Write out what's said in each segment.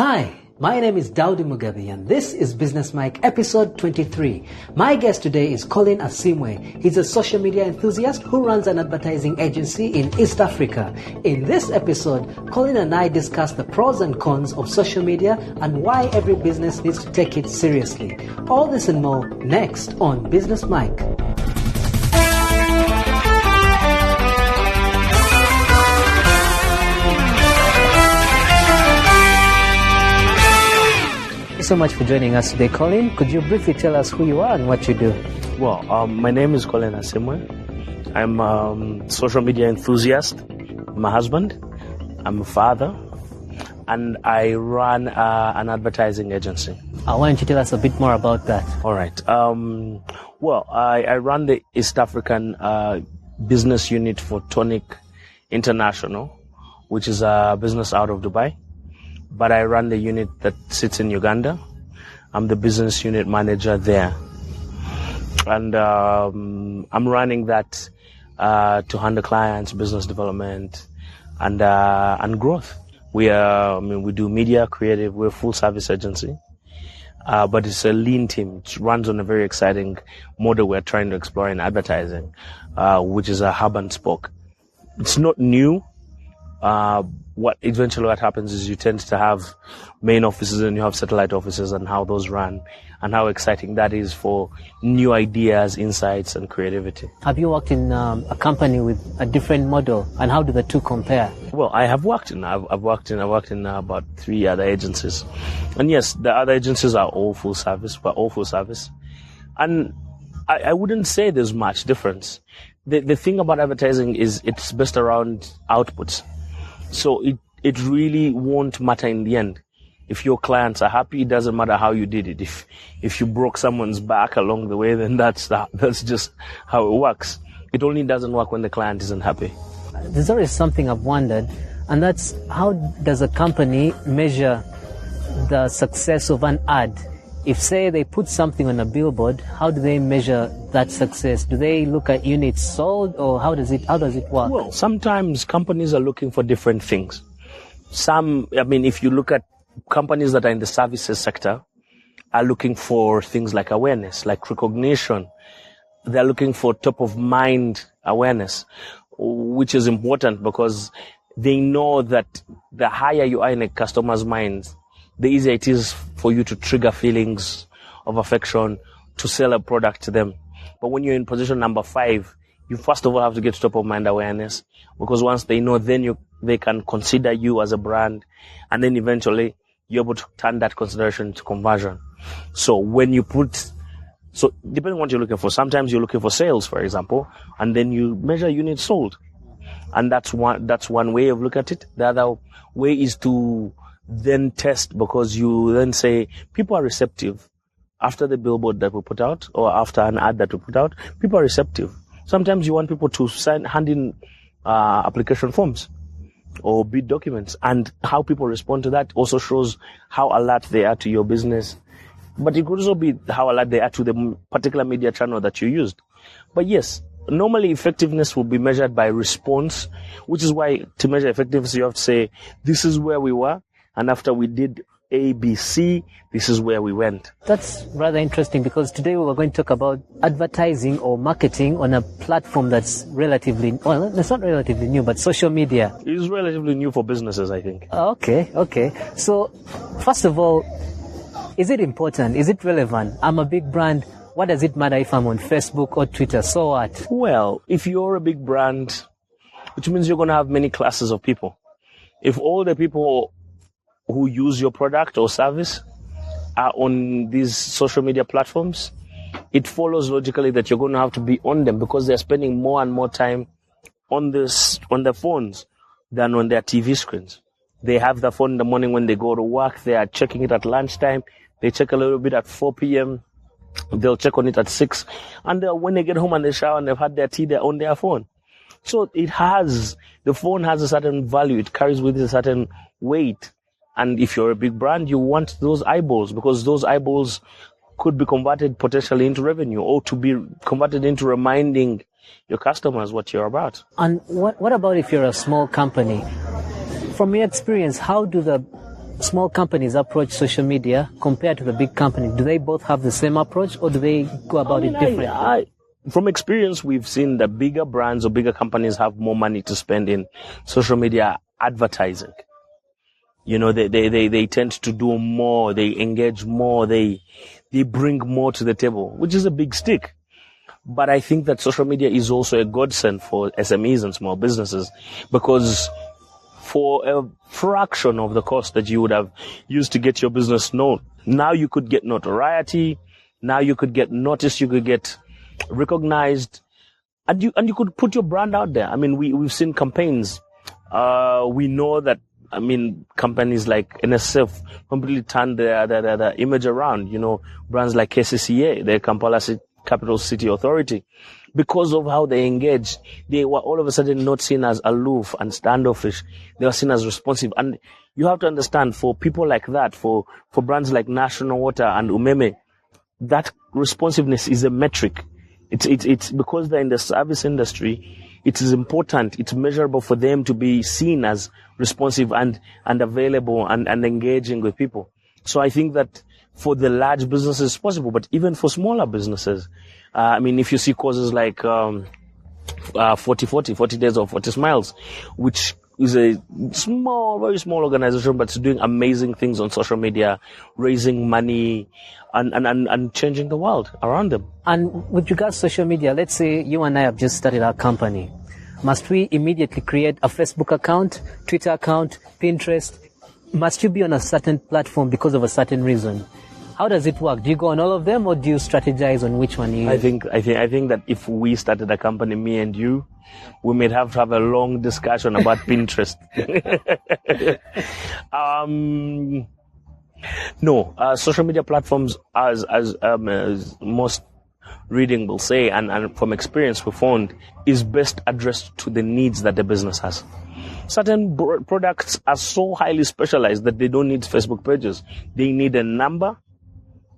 Hi, my name is Daudi Mugabe and this is Business Mike episode 23. My guest today is Colin Asiimwe. He's a social media enthusiast who runs an advertising agency in East Africa. In this episode, Colin and I discuss the pros and cons of social media and why every business needs to take it seriously. All this and more next on Business Mike. Thank you so much for joining us today, Colin. Could you briefly tell us who you are and what you do? Well, my name is Colin Asiimwe. I'm a social media enthusiast. I'm a husband. I'm a father. And I run an advertising agency. Why don't you tell us a bit more about that? All right. I run the East African business unit for Tonic International, which is a business out of Dubai. But I run the unit that sits in Uganda. I'm the business unit manager there. And I'm running that to handle clients, business development, and growth. We do media, creative. We're a full service agency. But it's a lean team. It runs on a very exciting model we're trying to explore in advertising, which is a hub and spoke. It's not new. What happens is you tend to have main offices and you have satellite offices, and how those run and how exciting that is for new ideas, insights, and creativity. Have you worked in a company with a different model, and how do the two compare? Well, I've worked in about 3 other agencies, and yes, the other agencies are all full service. We're all full service, and I wouldn't say there's much difference. The thing about advertising is it's based around outputs. So it really won't matter in the end. If your clients are happy, it doesn't matter how you did it. If you broke someone's back along the way, then that's just how it works. It only doesn't work when the client isn't happy. There's always something I've wondered, and that's how does a company measure the success of an ad? If, say, they put something on a billboard, how do they measure that success? Do they look at units sold, or how does it work? Well, sometimes companies are looking for different things. If you look at companies that are in the services sector, are looking for things like awareness, like recognition. They're looking for top of mind awareness, which is important because they know that the higher you are in a customer's minds, the easier it is for you to trigger feelings of affection to sell a product to them. But when you're in position number 5, you first of all have to get top of mind awareness, because once they know, then they can consider you as a brand, and then eventually you're able to turn that consideration into conversion. So depending on what you're looking for, sometimes you're looking for sales, for example, and then you measure units sold. And that's one way of looking at it. The other way is to then test, because you then say people are receptive after the billboard that we put out, or after an ad that we put out. People are receptive. Sometimes you want people to hand in application forms or bid documents, and how people respond to that also shows how alert they are to your business. But it could also be how alert they are to the particular media channel that you used. But yes, normally effectiveness will be measured by response, which is why to measure effectiveness you have to say, this is where we were, and after we did A, B, C, this is where we went. That's rather interesting, because today we were going to talk about advertising or marketing on a platform that's relatively, well, it's not relatively new, but social media. It is relatively new for businesses, I think. Okay. So, first of all, is it important? Is it relevant? I'm a big brand. What does it matter if I'm on Facebook or Twitter? So what? Well, if you're a big brand, which means you're going to have many classes of people. If all the people who use your product or service are on these social media platforms, it follows logically that you're going to have to be on them, because they're spending more and more time on their phones than on their TV screens. They have the phone in the morning when they go to work. They are checking it at lunchtime. They check a little bit at 4 p.m. They'll check on it at 6. And when they get home and they shower and they've had their tea, they're on their phone. So the phone has a certain value. It carries with it a certain weight. And if you're a big brand, you want those eyeballs, because those eyeballs could be converted potentially into revenue, or to be converted into reminding your customers what you're about. And what about if you're a small company? From your experience, how do the small companies approach social media compared to the big companies? Do they both have the same approach, or do they go about it differently? From experience, we've seen that bigger brands or bigger companies have more money to spend in social media advertising. You know, they tend to do more, they engage more, they bring more to the table, which is a big stick. But I think that social media is also a godsend for SMEs and small businesses, because for a fraction of the cost that you would have used to get your business known, now you could get notoriety, now you could get noticed, you could get recognized, and you could put your brand out there. I mean, we've seen campaigns. We know that, I mean, companies like NSF completely turned their image around. You know, brands like KCCA, the Kampala Capital City Authority, because of how they engage, they were all of a sudden not seen as aloof and standoffish. They were seen as responsive. And you have to understand, for people like that, for brands like National Water and Umeme, that responsiveness is a metric. It's because they're in the service industry, it is important, it's measurable for them to be seen as responsive and available and engaging with people. So I think that for the large businesses it's possible, but even for smaller businesses, I mean, if you see causes like 40 Days or 40 Smiles, which is a very small organization, but it's doing amazing things on social media, raising money and changing the world around them. And with regards to social media, let's say you and I have just started our company. Must we immediately create a Facebook account, Twitter account, Pinterest? Must you be on a certain platform because of a certain reason? How does it work? Do you go on all of them, or do you strategize on which one you use? I think that if we started a company, me and you, we may have to have a long discussion about Pinterest. No, social media platforms, as most reading will say, and from experience we found, is best addressed to the needs that the business has. Certain products are so highly specialized that they don't need Facebook pages. They need a number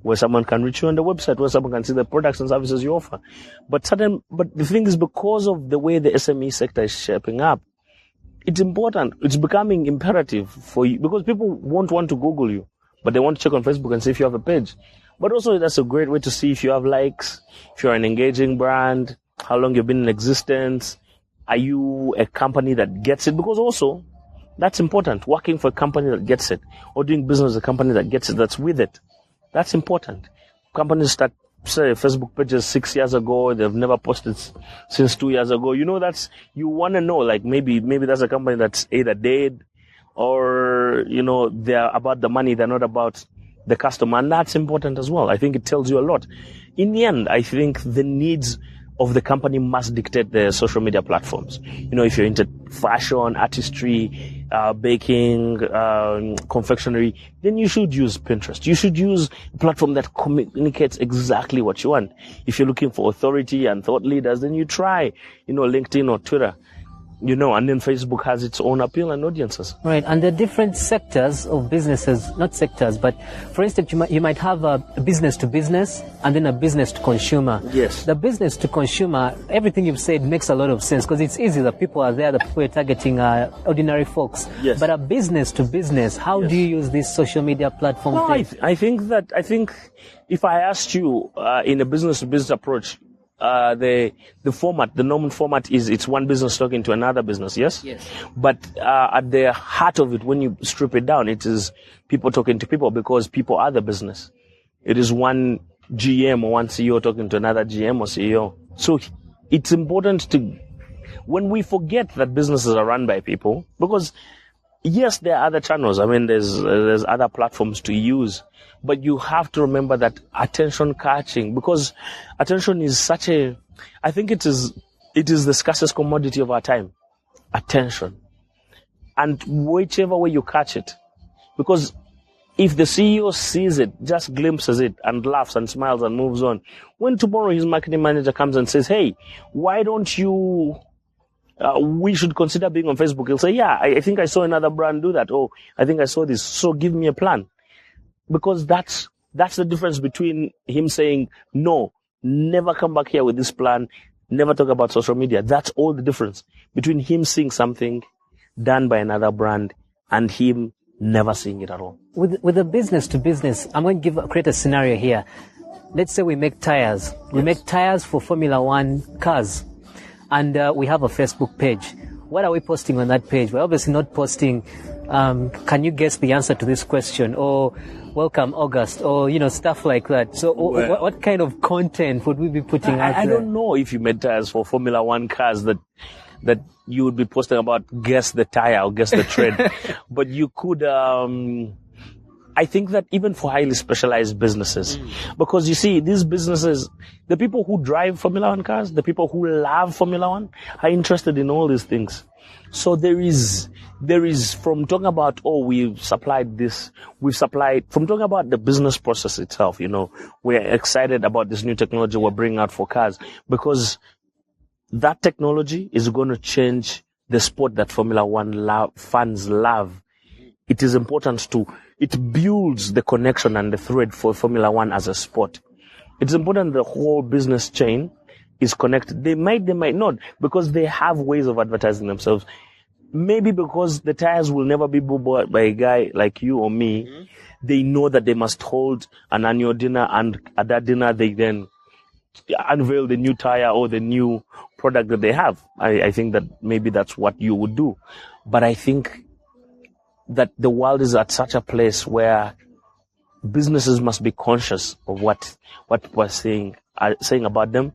where someone can reach you on the website, where someone can see the products and services you offer. But the thing is, because of the way the SME sector is shaping up, it's important. It's becoming imperative for you, because people won't want to Google you, but they want to check on Facebook and see if you have a page. But also, that's a great way to see if you have likes, if you're an engaging brand, how long you've been in existence. Are you a company that gets it? Because also, that's important. Working for a company that gets it, or doing business with a company that gets it, that's with it. That's important. Companies start, say, Facebook pages 6 years ago, they've never posted since 2 years ago. You know, you want to know, like, maybe that's a company that's either dead, or, you know, they're about the money, they're not about the customer. And that's important as well. I think it tells you a lot. In the end, I think the needs of the company must dictate the social media platforms. You know, if you're into fashion, artistry, baking, confectionery, then you should use Pinterest. You should use a platform that communicates exactly what you want. If you're looking for authority and thought leaders, then you try, you know, LinkedIn or Twitter. You know, and then Facebook has its own appeal and audiences. Right, and there are different sectors of businesses, not sectors, but for instance, you might have a business to business and then a business to consumer. Yes. The business to consumer, everything you've said makes a lot of sense, because it's easy. The people are there, the people you're targeting are ordinary folks. Yes. But a business to business, how do you use this social media platform? No, I think if I asked you in a business to business approach, the normal format is it's one business talking to another business, yes? Yes. But at the heart of it, when you strip it down, it is people talking to people, because people are the business. It is one GM or one CEO talking to another GM or CEO. So it's important when we forget that businesses are run by people, because yes, there are other channels. I mean, there's other platforms to use. But you have to remember that attention catching, because attention is I think it is the scarcest commodity of our time. Attention. And whichever way you catch it. Because if the CEO sees it, just glimpses it and laughs and smiles and moves on, when tomorrow his marketing manager comes and says, hey, why don't you, we should consider being on Facebook, he'll say, yeah, I think I saw another brand do that. Oh, I think I saw this. So give me a plan. Because that's the difference between him saying, no, never come back here with this plan, never talk about social media. That's all the difference between him seeing something done by another brand and him never seeing it at all. With the business to business, I'm going to create a scenario here. Let's say we make tires. We make tires for Formula One cars, and we have a Facebook page. What are we posting on that page? We're obviously not posting, can you guess the answer to this question? Or welcome August, or, stuff like that. So what kind of content would we be putting out there? I don't know if you made tires for Formula One cars that you would be posting about guess the tire or guess the tread. But you could, I think that even for highly specialized businesses, because you see, these businesses, the people who drive Formula One cars, the people who love Formula One are interested in all these things. So there is from talking about, we've supplied this, from talking about the business process itself, we're excited about this new technology we're bringing out for cars, because that technology is going to change the sport that Formula One fans love. It is important it builds the connection and the thread for Formula One as a sport. It's important the whole business chain is connected. They might not, because they have ways of advertising themselves. Maybe because the tires will never be bought by a guy like you or me. They know that they must hold an annual dinner, and at that dinner they then unveil the new tire or the new product that they have. I think that maybe that's what you would do. But I think that the world is at such a place where businesses must be conscious of what people are saying about them,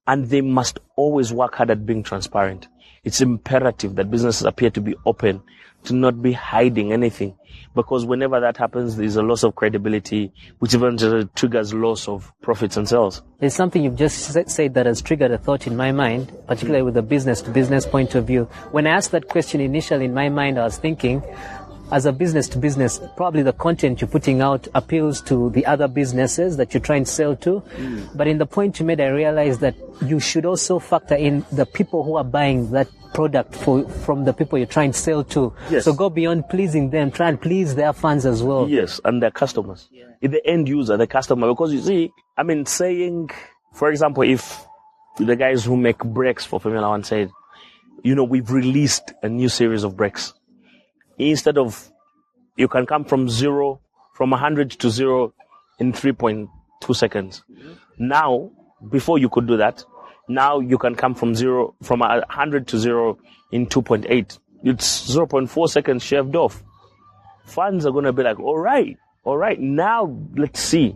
and they must always work hard at being transparent. It's imperative that businesses appear to be open, to not be hiding anything, because whenever that happens, there's a loss of credibility, which eventually triggers loss of profits and sales. There's something you've just said that has triggered a thought in my mind, particularly with a business-to-business point of view. When I asked that question initially in my mind, I was thinking, as a business-to-business, probably the content you're putting out appeals to the other businesses that you're trying to sell to. But in the point you made, I realized that you should also factor in the people who are buying that product from the people you're trying to sell to. Yes. So go beyond pleasing them, try and please their fans as well. Yes, and their customers. Yeah. The end user, the customer. Because you see, saying, for example, if the guys who make brakes for Formula One said, we've released a new series of brakes. Instead of, you can come from 100 to 0 in 3.2 seconds. Now, before you could do that, now you can come from 100 to 0 in 2.8. It's 0.4 seconds shaved off. Fans are going to be like, all right, now let's see.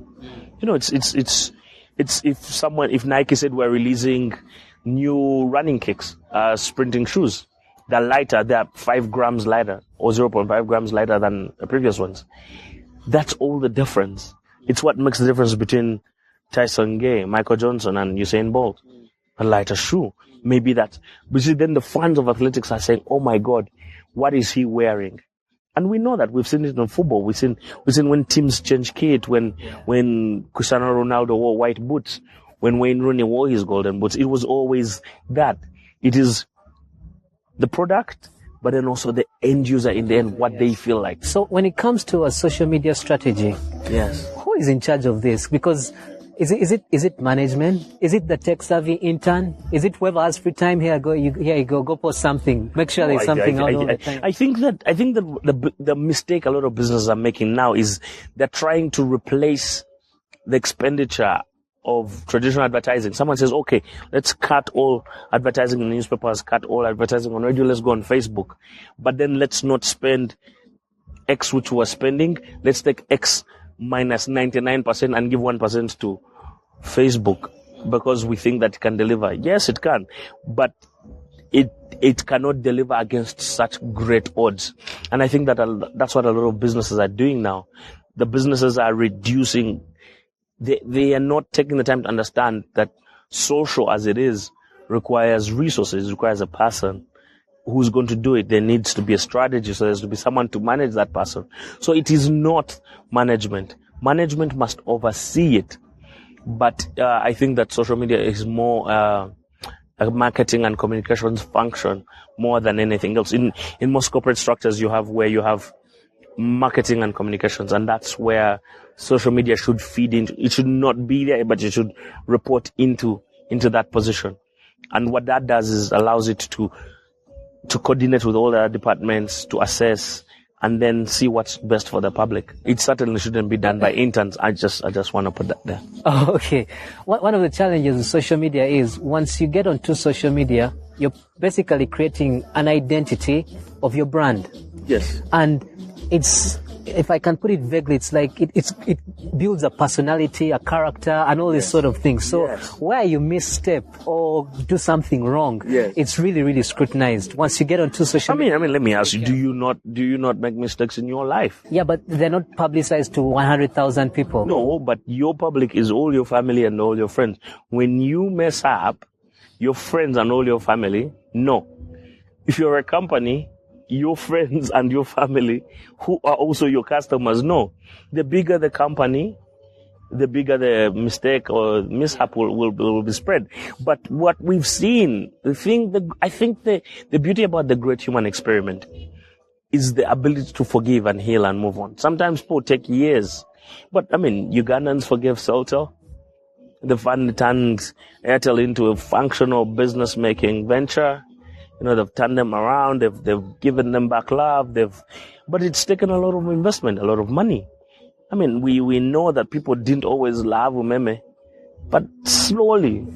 It's if Nike said we're releasing new running kicks, sprinting shoes, they're lighter, they're 5 grams lighter or 0.5 grams lighter than the previous ones. That's all the difference. It's what makes the difference between Tyson Gay, Michael Johnson, and Usain Bolt. A lighter shoe. Maybe that. But see, then the fans of athletics are saying, oh my God, what is he wearing? And we know that. We've seen it in football. We've seen when teams change kit, when Cristiano Ronaldo wore white boots, when Wayne Rooney wore his golden boots. It was always that. It is the product, but then also the end user in the end, what they feel like. So when it comes to a social media strategy, who is in charge of this? Because is it management? Is it the tech savvy intern? Is it whoever has free time? Here you go post something. Make sure there's something out all the time. I think that the mistake a lot of businesses are making now is they're trying to replace the expenditure of traditional advertising. Someone says, okay, let's cut all advertising in the newspapers, cut all advertising on radio, let's go on Facebook. But then let's not spend X which we're spending. Let's take X minus 99% and give 1% to Facebook because we think that it can deliver. Yes, it can, but it cannot deliver against such great odds. And I think that that's what a lot of businesses are doing now. The businesses are reducing. They are not taking the time to understand that social as it is requires resources, requires a person who's going to do it. There needs to be a strategy, so there's to be someone to manage that person. So it is not management. Management must oversee it. But I think that social media is more a marketing and communications function more than anything else. In most corporate structures, you have marketing and communications, and that's where social media should feed into. It should not be there, but it should report into that position. And what that does is allows it to coordinate with all the other departments, to assess and then see what's best for the public. It certainly shouldn't be done by interns. I just want to put that there. Oh, okay. One of the challenges with social media is once you get onto social media, you're basically creating an identity of your brand. Yes. And it's, if I can put it vaguely, it's like it builds a personality, a character, and all these sort of things. So where you misstep or do something wrong, it's really, really scrutinized once you get onto social media. I mean, let me ask you: do you not make mistakes in your life? Yeah, but they're not publicized to 100,000 people. No, but your public is all your family and all your friends. When you mess up, your friends and all your family know. If you're a company, your friends and your family, who are also your customers, know. The bigger the company, the bigger the mistake or mishap will be spread. But what we've seen, I think the beauty about the great human experiment is the ability to forgive and heal and move on. Sometimes people take years. But, I mean, Ugandans forgave Celtel. The fund turned Airtel into a functional business-making venture. You know, they've turned them around, they've given them back love, but it's taken a lot of investment, a lot of money. I mean, we know that people didn't always love Umeme, but slowly,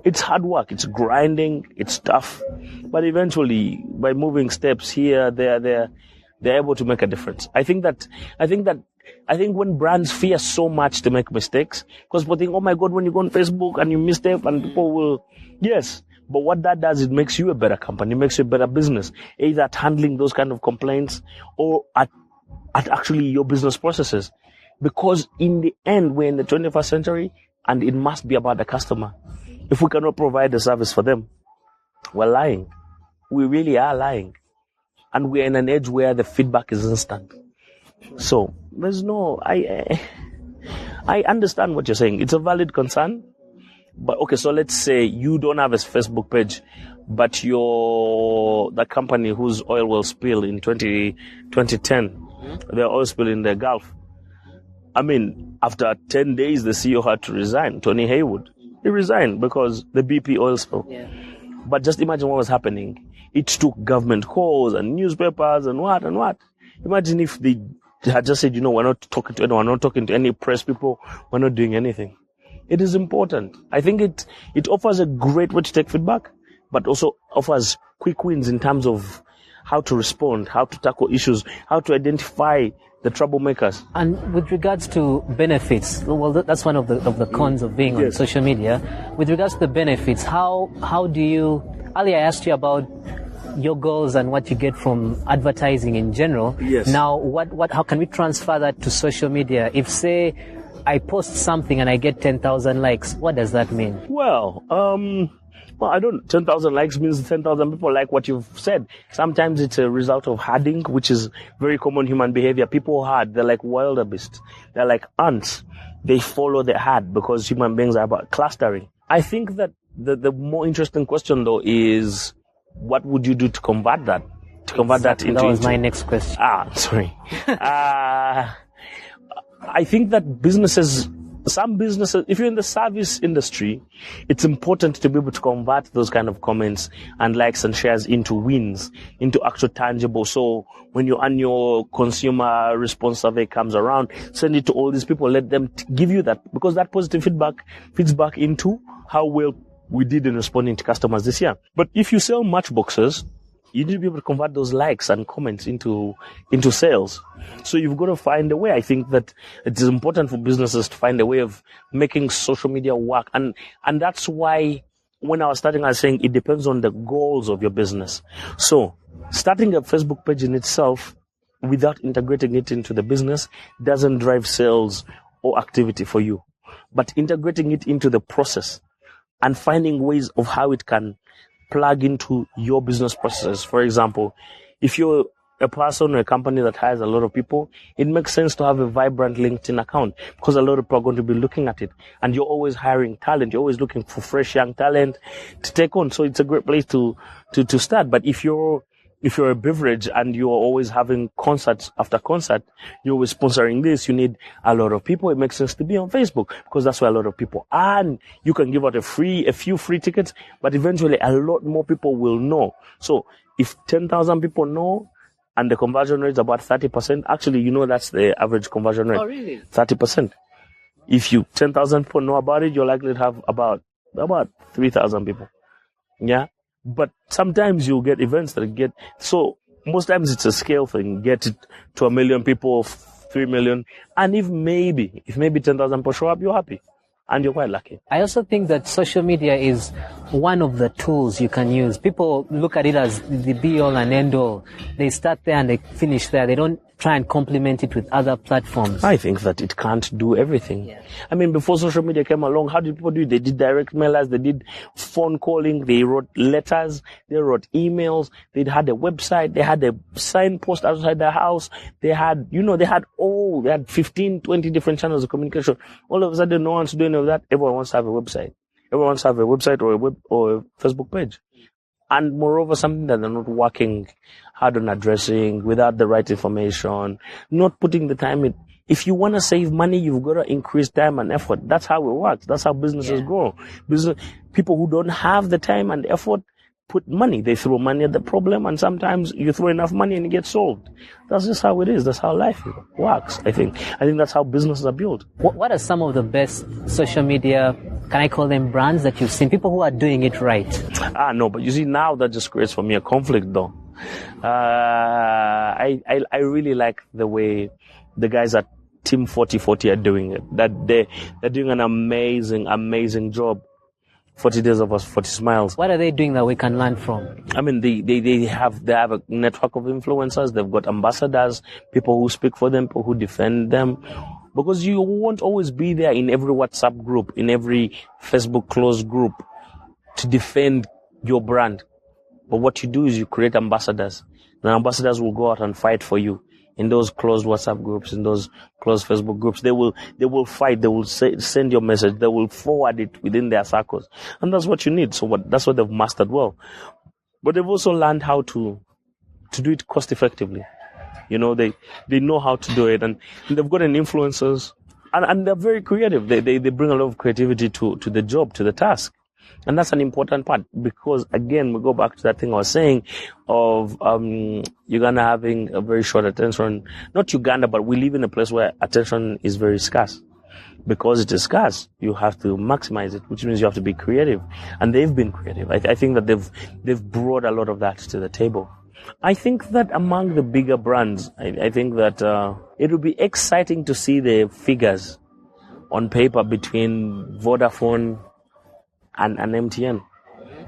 it's hard work, it's grinding, it's tough, but eventually, by moving steps here, they're able to make a difference. I think when brands fear so much to make mistakes, because people think, oh my God, when you go on Facebook and you misstep and people will, yes. But what that does, it makes you a better company, it makes you a better business, either at handling those kind of complaints or at actually your business processes. Because in the end, we're in the 21st century and it must be about the customer. If we cannot provide the service for them, we're lying. We really are lying. And we're in an age where the feedback is instant. So there's no, I understand what you're saying. It's a valid concern. But okay, so let's say you don't have a Facebook page, but you're the company whose oil will spill in 2010, the oil spill in the Gulf. I mean, after 10 days, the CEO had to resign, Tony Haywood. He resigned because the BP oil spill. Yeah. But just imagine what was happening. It took government calls and newspapers and what. Imagine if they had just said, we're not talking to anyone, we're not talking to any press people, we're not doing anything. It is important. I think it offers a great way to take feedback, but also offers quick wins in terms of how to respond, how to tackle issues, how to identify the troublemakers. And with regards to benefits, well, that's one of the cons of being on social media. With regards to the benefits, how do you, earlier I asked you about your goals and what you get from advertising in general. Yes. Now, how can we transfer that to social media? If, say, I post something and I get 10,000 likes, what does that mean? Well, 10,000 likes means 10,000 people like what you've said. Sometimes it's a result of herding, which is very common human behavior. People herd, they're like wildebeests. They're like ants. They follow the herd because human beings are about clustering. I think that the more interesting question though is, what would you do to convert that? That was my next question. Sorry. I think that some businesses, if you're in the service industry, it's important to be able to convert those kind of comments and likes and shares into wins, into actual tangible. So when your annual consumer response survey comes around, send it to all these people, let them give you that, because that positive feedback feeds back into how well we did in responding to customers this year. But if you sell matchboxes, you need to be able to convert those likes and comments into sales. So you've got to find a way. I think that it is important for businesses to find a way of making social media work. And that's why when I was starting, I was saying it depends on the goals of your business. So starting a Facebook page in itself without integrating it into the business doesn't drive sales or activity for you. But integrating it into the process and finding ways of how it can plug into your business processes. For example, if you're a person or a company that hires a lot of people, it makes sense to have a vibrant LinkedIn account because a lot of people are going to be looking at it. And you're always hiring talent. You're always looking for fresh young talent to take on. So it's a great place to start. But if you're a beverage and you're always having concerts after concert, you're always sponsoring this, you need a lot of people. It makes sense to be on Facebook because that's where a lot of people are. And you can give out a few free tickets, but eventually a lot more people will know. So if 10,000 people know and the conversion rate is about 30%. Actually, that's the average conversion rate. Oh, really? 30%. If 10,000 people know about it, you're likely to have about 3,000 people. Yeah. But sometimes you'll get events that so most times it's a scale thing. Get it to 1 million people, 3 million. And if maybe 10,000 people show up, you're happy. And you're quite lucky. I also think that social media is one of the tools you can use. People look at it as the be-all and end-all. They start there and they finish there. They don't try and complement it with other platforms. I think that it can't do everything. Yeah. I mean, before social media came along, how did people do it? They did direct mailers, they did phone calling, they wrote letters, they wrote emails, they had a website, they had a signpost outside their house, they had 15, 20 different channels of communication. All of a sudden, no one's doing all that. Everyone wants to have a website. Everyone wants to have a website or a Facebook page. And moreover, something that they're not working hard on addressing without the right information, not putting the time in. If you want to save money, you've got to increase time and effort. That's how it works. That's how businesses grow. People who don't have the time and effort put money. They throw money at the problem, and sometimes you throw enough money and it gets solved. That's just how it is. That's how life works, I think. I think that's how businesses are built. What are some of the best social media, can I call them brands, that you've seen? People who are doing it right. No, but you see, now that just creates for me a conflict, though. I really like the way the guys at Team 4040 are doing it. That they're doing an amazing job. 40 days of us, 40 smiles. What are they doing that we can learn from? I mean, they have a network of influencers. They've got ambassadors, people who speak for them, people who defend them. Because you won't always be there in every WhatsApp group, in every Facebook closed group to defend your brand. But what you do is you create ambassadors. And ambassadors will go out and fight for you. In those closed WhatsApp groups, in those closed Facebook groups, they will fight. They will send your message. They will forward it within their circles, and that's what you need. That's what they've mastered well. But they've also learned how to do it cost effectively. They know how to do it, and they've got influencers, and they're very creative. They bring a lot of creativity to the job, to the task. And that's an important part, because again, we go back to that thing I was saying of Uganda having a very short attention. Not Uganda, but we live in a place where attention is very scarce. Because it is scarce, you have to maximize it, which means you have to be creative. And they've been creative. I think that they've brought a lot of that to the table. I think that among the bigger brands, I think that it will be exciting to see the figures on paper between Vodafone and MTN.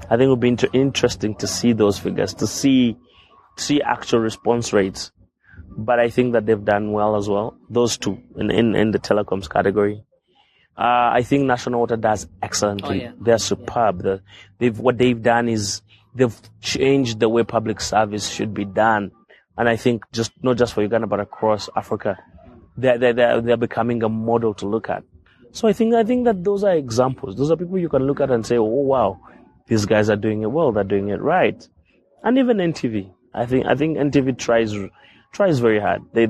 I think it would be interesting to see those figures, to see actual response rates. But I think that they've done well as well, those two in the telecoms category. I think National Water does excellently. Oh, yeah. They're superb. What they've done is they've changed the way public service should be done. And I think not just for Uganda, but across Africa, they're becoming a model to look at. So I think that those are examples. Those are people you can look at and say, oh wow, these guys are doing it well. They're doing it right. And even NTV. I think NTV tries very hard. They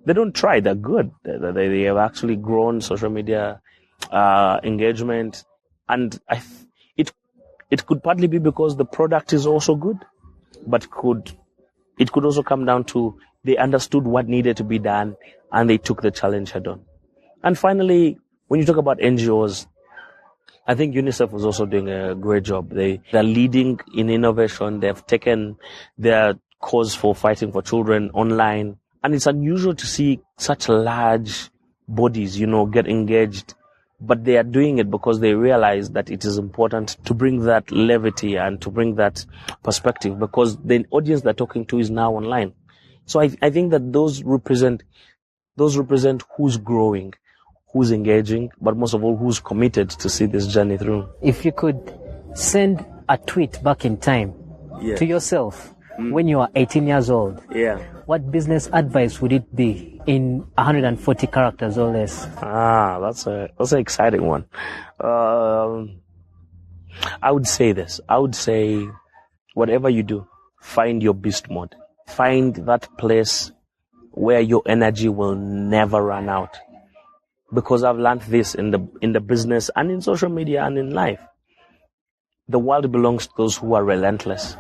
don't try. They're good. They have actually grown social media engagement, and it could partly be because the product is also good, but it could also come down to they understood what needed to be done and they took the challenge head on. And finally, when you talk about NGOs, I think UNICEF was also doing a great job. They're leading in innovation. They've taken their cause for fighting for children online. And it's unusual to see such large bodies, get engaged. But they are doing it because they realize that it is important to bring that levity and to bring that perspective, because the audience they're talking to is now online. So I think that those represent who's growing, who's engaging, but most of all, who's committed to see this journey through. If you could send a tweet back in time to yourself when you are 18 years old, what business advice would it be in 140 characters or less? That's an exciting one. I would say this. I would say, whatever you do, find your beast mode. Find that place where your energy will never run out. Because I've learned this in the business and in social media and in life. The world belongs to those who are relentless.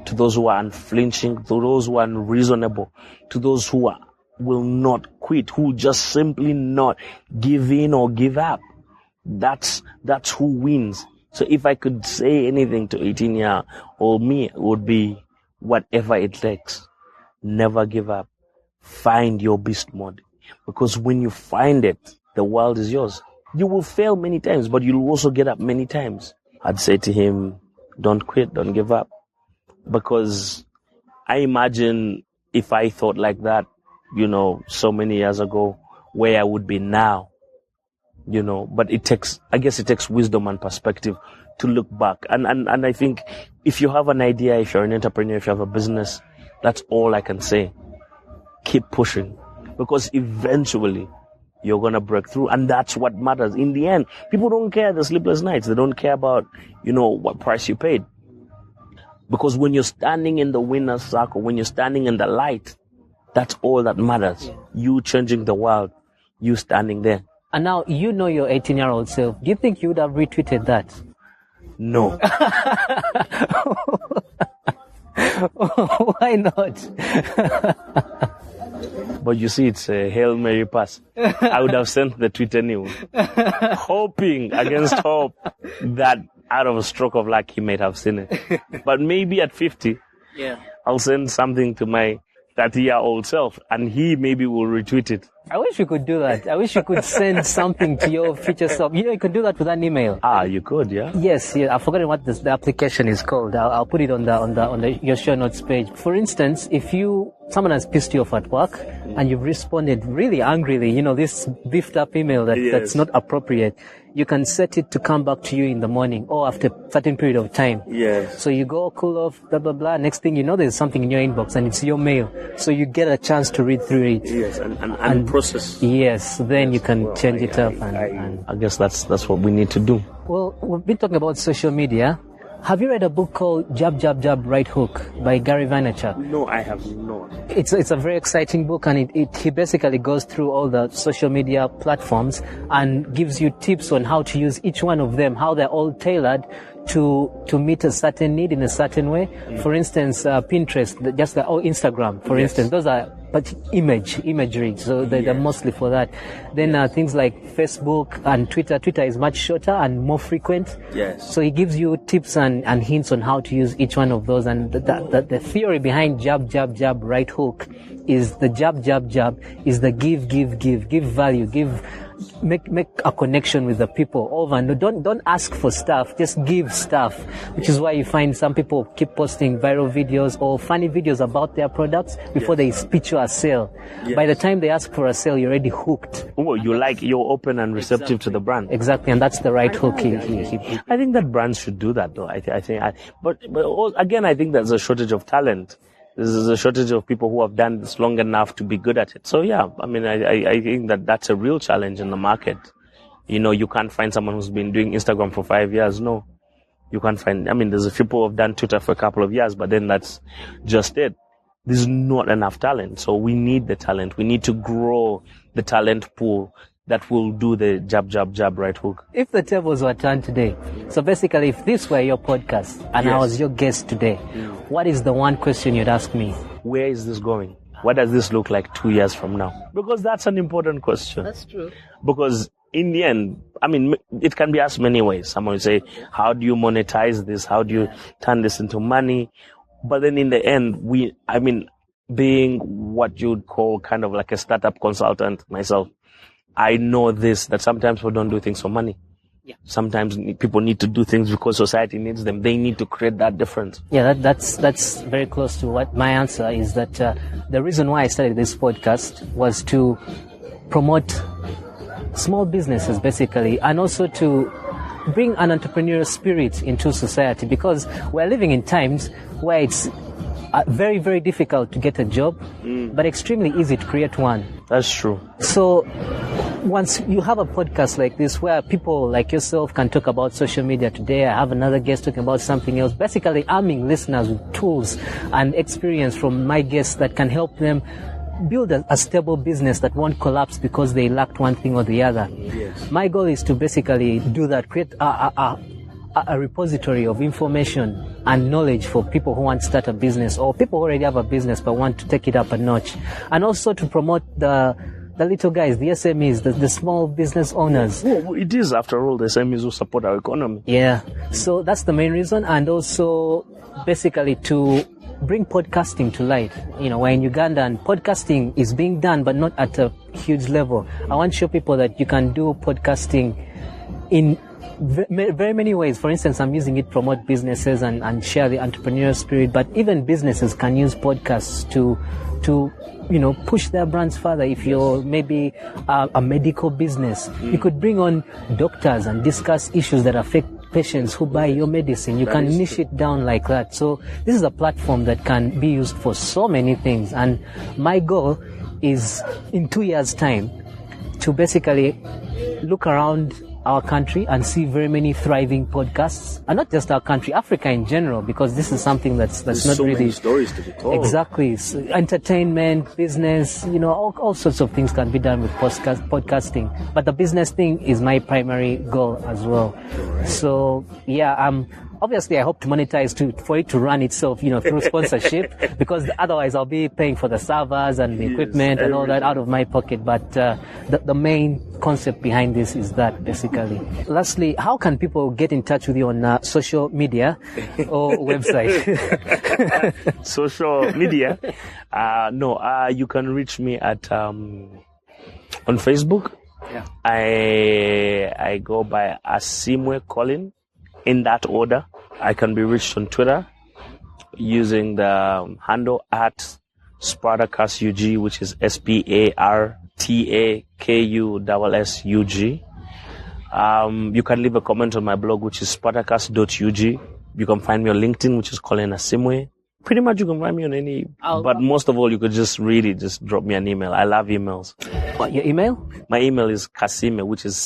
to those who are unflinching, to those who are unreasonable, to those who will not quit, who just simply not give in or give up. That's who wins. So if I could say anything to 18-year-old me, it would be whatever it takes. Never give up. Find your beast mode. Because when you find it, the world is yours. You will fail many times, but you'll also get up many times. I'd say to him, don't quit, don't give up. Because I imagine if I thought like that, so many years ago, where I would be now, but I guess it takes wisdom and perspective to look back. And I think if you have an idea, if you're an entrepreneur, if you have a business, that's all I can say. Keep pushing, because eventually you're going to break through. And that's what matters. In the end, people don't care the sleepless nights. They don't care about, what price you paid. Because when you're standing in the winner's circle, when you're standing in the light, that's all that matters. Yeah. You changing the world, you standing there. And now your 18-year-old self. Do you think you would have retweeted that? No. Why not? But you see, it's a Hail Mary pass. I would have sent the tweet anyway. Hoping against hope that out of a stroke of luck, he might have seen it. But maybe at 50, I'll send something to my 30-year-old self, and he maybe will retweet it. I wish you could do that. I wish you could send something to your future self. You could do that with an email. You could, yeah. Yes, yeah. I've forgotten what the application is called. I'll put it on your show notes page. For instance, if someone has pissed you off at work and you've responded really angrily, this beefed up email that's not appropriate, you can set it to come back to you in the morning or after a certain period of time. Yes. So you go cool off, blah, blah, blah. Next thing you know, there's something in your inbox and it's your mail. So you get a chance to read through it. Yes, and process. Yes, then you can change it up. I guess that's what we need to do. Well, we've been talking about social media. Have you read a book called Jab, Jab, Jab, Right Hook by Gary Vaynerchuk? No, I have not. It's a very exciting book, and he basically goes through all the social media platforms and gives you tips on how to use each one of them, how they're all tailored to meet a certain need in a certain way. For instance, Pinterest, Instagram, for instance, those are imagery, so they're mostly for that. Then things like Facebook and Twitter. Twitter is much shorter and more frequent. Yes. So he gives you tips and hints on how to use each one of those. And the theory behind jab, jab, jab, right hook is the jab, jab, jab is the give value, make a connection with the people over. No, don't ask for stuff, just give stuff, which is why you find some people keep posting viral videos or funny videos about their products before they pitch you a sale. By the time they ask for a sale, you're already hooked. Oh, you're open and receptive to the brand. Exactly, and that's the right hook. I think that brands should do that, though. But again, I think there's a shortage of talent. There's a shortage of people who have done this long enough to be good at it. So yeah, I think that's a real challenge in the market. You can't find someone who's been doing Instagram for 5 years. No, you can't find. There's a few people who have done Twitter for a couple of years, but then that's just it. There's not enough talent. So we need the talent. We need to grow the talent pool that will do the jab, jab, jab, right hook. If the tables were turned today, so basically if this were your podcast and I was your guest today, what is the one question you'd ask me? Where is this going? What does this look like 2 years from now? Because that's an important question. That's true. Because in the end, it can be asked many ways. Someone will say, how do you monetize this? How do you turn this into money? But then in the end, being what you'd call kind of like a startup consultant myself, I know that sometimes people don't do things for money. Yeah. Sometimes people need to do things because society needs them. They need to create that difference. Yeah, that's very close to what my answer is. That the reason why I started this podcast was to promote small businesses, basically, and also to bring an entrepreneurial spirit into society, because we're living in times where it's very, very difficult to get a job, but extremely easy to create one. That's true. So once you have a podcast like this where people like yourself can talk about social media today, I have another guest talking about something else, basically arming listeners with tools and experience from my guests that can help them build a stable business that won't collapse because they lacked one thing or the other. Yes. My goal is to basically do that, create a repository of information and knowledge for people who want to start a business or people who already have a business but want to take it up a notch. And also to promote the little guys, the SMEs, the small business owners. Well, it is, after all, the SMEs who support our economy. Yeah. So that's the main reason. And also basically to bring podcasting to light. We're in Uganda and podcasting is being done, but not at a huge level. I want to show people that you can do podcasting in very many ways. For instance, I'm using it to promote businesses and share the entrepreneurial spirit, but even businesses can use podcasts to push their brands further. If you're maybe a medical business, you could bring on doctors and discuss issues that affect patients who buy your medicine. You can niche it down like that. So this is a platform that can be used for so many things. And my goal is in 2 years' time to basically look around our country and see very many thriving podcasts, and not just our country, Africa in general, because this is something that's There's not so really many stories to be told. Exactly. So entertainment, business, all sorts of things can be done with podcasting. But the business thing is my primary goal as well. Right. So yeah, obviously I hope to monetize for it to run itself, through sponsorship, because otherwise I'll be paying for the servers and the equipment and all that out of my pocket. But the main concept behind this is that, basically. Lastly, how can people get in touch with you on social media or website? Social media? You can reach me at on Facebook. Yeah. I go by Asiimwe Colin, in that order. I can be reached on Twitter using the handle at SpartacusUG, which is SpartakusSUG. You can leave a comment on my blog, which is spartacus.ug. You can find me on LinkedIn, which is Colin Asiimwe. Pretty much you can find me on any, but most of all, you could just drop me an email. I love emails. What, your email? My email is Kasime, which is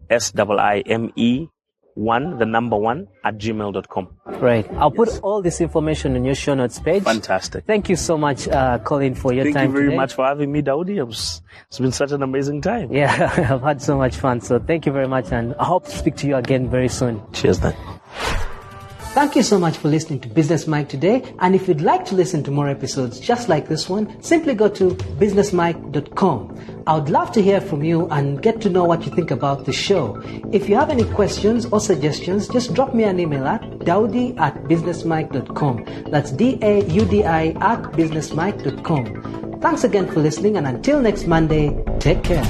CASIIME 1, the number 1, @gmail.com. Right. I'll put all this information on your show notes page. Fantastic. Thank you so much, Colin, for your time today. Thank you very much for having me, Daudi. It's been such an amazing time. Yeah, I've had so much fun. So thank you very much, and I hope to speak to you again very soon. Cheers, then. Thank you so much for listening to Business Mike today. And if you'd like to listen to more episodes just like this one, simply go to businessmike.com. I would love to hear from you and get to know what you think about the show. If you have any questions or suggestions, just drop me an email at daudi@businessmike.com. That's DAUDI@businessmike.com. Thanks again for listening, and until next Monday, take care.